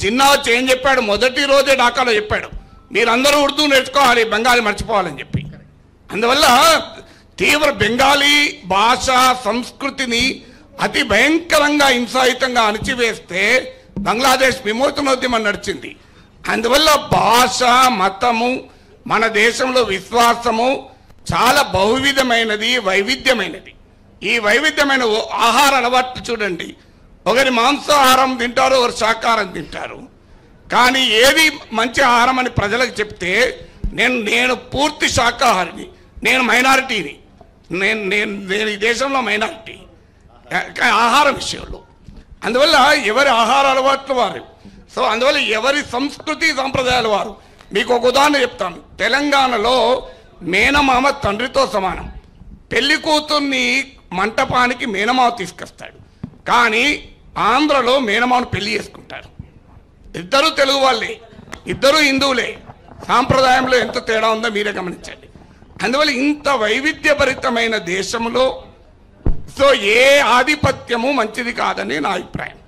జిన్నా వచ్చి ఏం చెప్పాడు? మొదటి రోజే ఢాకాలో చెప్పాడు, మీరందరూ ఉర్దూ నేర్చుకోవాలి, బెంగాలీ మర్చిపోవాలని చెప్పి. అందువల్ల తీవ్ర బెంగాలీ భాష సంస్కృతిని అతి భయంకరంగా హింసాయుతంగా అణిచివేస్తే బంగ్లాదేశ్ విమోచనోద్యమం నడిచింది. అందువల్ల భాష మతము మన దేశంలో విశ్వాసము చాలా బహువిధమైనది, వైవిధ్యమైనది. ఈ వైవిధ్యమైన ఆహార అలవాట్లు చూడండి, ఒకరి మాంసాహారం తింటారు, ఒకరు శాకాహారం తింటారు. కానీ ఏది మంచి ఆహారం అని ప్రజలకు చెప్తే నేను పూర్తి శాకాహారిని, నేను మైనారిటీని, నేను ఈ దేశంలో మైనారిటీ ఆహార విషయంలో. అందువల్ల ఎవరి ఆహార అలవాట్లు వారు. సో అందువల్ల ఎవరి సంస్కృతి సాంప్రదాయాలు వారు. మీకు ఒక ఉదాహరణ చెప్తాను. తెలంగాణలో మేనమామ తండ్రితో సమానం. పెళ్లి కూతుర్ని మంటపానికి మేనమామ తీసుకొస్తాడు, కానీ ఆంధ్రలో మేనమామను పెళ్లి చేసుకుంటారు. ఇద్దరు తెలుగు వాళ్ళే, ఇద్దరు హిందువులే. సాంప్రదాయంలో ఎంత తేడా ఉందో మీరే గమనించండి. అందువల్ల ఇంత వైవిధ్యభరితమైన దేశంలో సో ఏ ఆధిపత్యము మంచిది కాదని నా అభిప్రాయం.